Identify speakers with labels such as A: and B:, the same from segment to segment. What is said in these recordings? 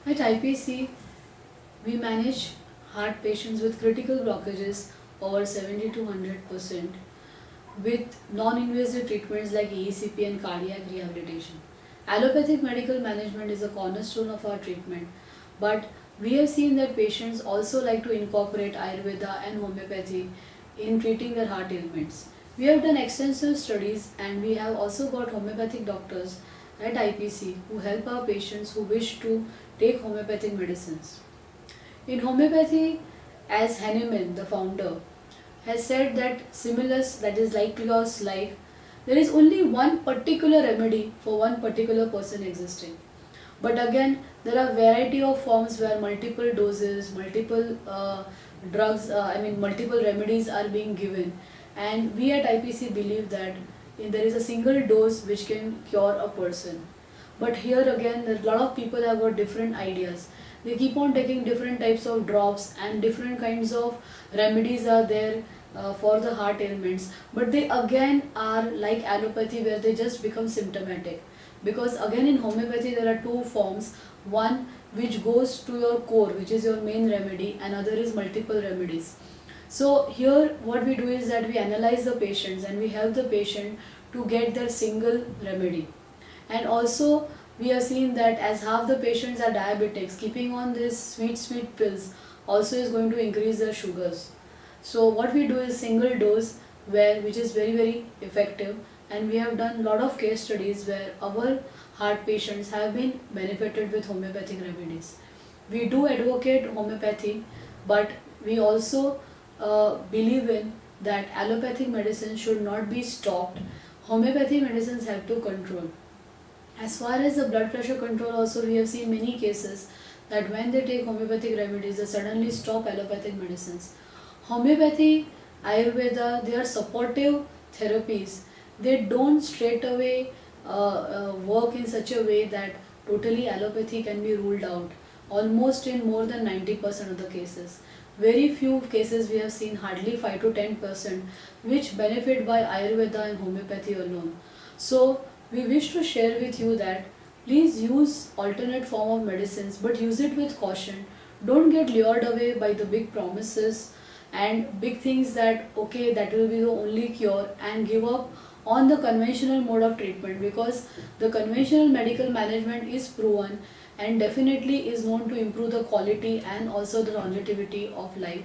A: At IPC, we manage heart patients with critical blockages over 70 to 100% with non-invasive treatments like EECP and cardiac rehabilitation. Allopathic medical management is a cornerstone of our treatment, but we have seen that patients also like to incorporate Ayurveda and homeopathy in treating their heart ailments. We have done extensive studies and we have also got homeopathic doctors at IPC who help our patients who wish to take homeopathic medicines. In homeopathy, as Hahnemann, the founder, has said that similus, that is like yours like, there is only one particular remedy for one particular person existing. But again, there are variety of forms where multiple doses, multiple drugs, multiple remedies are being given. And we at IPC believe that there is a single dose which can cure a person. But here again, a lot of people have got different ideas. They keep on taking different types of drops and different kinds of remedies are there for the heart ailments. But they again are like allopathy where they just become symptomatic. Because again in homeopathy there are two forms. One which goes to your core, which is your main remedy, and other is multiple remedies. So here what we do is that we analyze the patients and we help the patient to get their single remedy. And also we have seen that as half the patients are diabetics, keeping on these sweet pills also is going to increase their sugars. So what we do is single dose which is very effective, and we have done lot of case studies where our heart patients have been benefited with homeopathic remedies. We do advocate homeopathy, but we also believe in that allopathic medicine should not be stopped. Homeopathy medicines help to control. As far as the blood pressure control also, we have seen many cases that when they take homeopathic remedies, they suddenly stop allopathic medicines. Homeopathy, Ayurveda, they are supportive therapies. They don't straight away work in such a way that totally allopathy can be ruled out. Almost in more than 90% of the cases. Very few cases we have seen, hardly 5 to 10%, which benefit by Ayurveda and homeopathy alone. So we wish to share with you that please use alternate form of medicines, but use it with caution. Don't get lured away by the big promises and big things that okay, that will be the only cure, and give up on the conventional mode of treatment, because the conventional medical management is proven and definitely is known to improve the quality and also the longevity of life.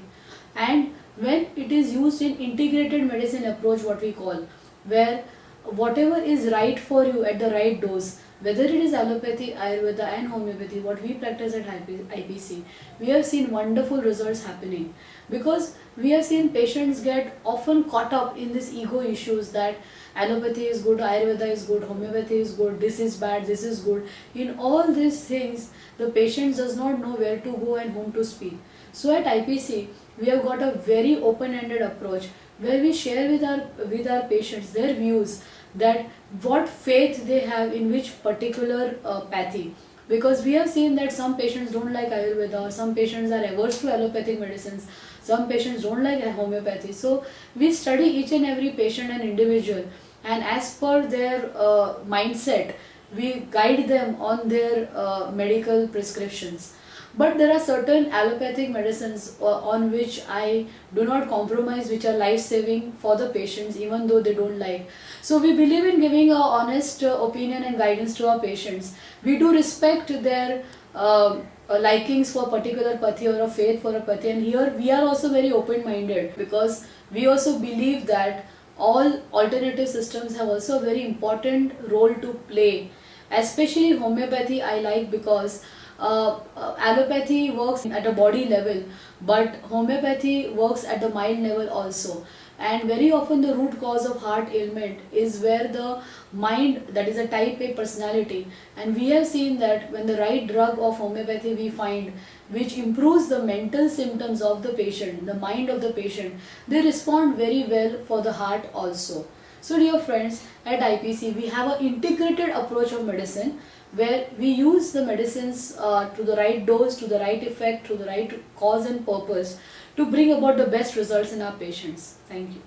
A: And when it is used in integrated medicine approach, what we call, where whatever is right for you at the right dose, whether it is allopathy, Ayurveda and homeopathy, what we practice at IPC, we have seen wonderful results happening, because we have seen patients get often caught up in these ego issues that allopathy is good, Ayurveda is good, homeopathy is good, this is bad, this is good. In all these things, the patient does not know where to go and whom to speak. So at IPC, we have got a very open-ended approach where we share with our patients their views, that what faith they have in which particular pathy. Because we have seen that some patients don't like Ayurveda, or some patients are averse to allopathic medicines, some patients don't like homeopathy. So we study each and every patient and individual, and as per their mindset, we guide them on their medical prescriptions. But there are certain allopathic medicines on which I do not compromise, which are life-saving for the patients even though they don't like. So we believe in giving a honest opinion and guidance to our patients. We do respect their likings for a particular pathy or a faith for a pathy, and here we are also very open-minded, because we also believe that all alternative systems have also a very important role to play. Especially homeopathy I like, because allopathy works at a body level, but homeopathy works at the mind level also. And very often the root cause of heart ailment is where the mind, that is a type A personality, and we have seen that when the right drug of homeopathy we find, which improves the mental symptoms of the patient, the mind of the patient, they respond very well for the heart also. So dear friends, at IPC we have an integrated approach of medicine, where we use the medicines to the right dose, to the right effect, to the right cause and purpose, to bring about the best results in our patients. Thank you.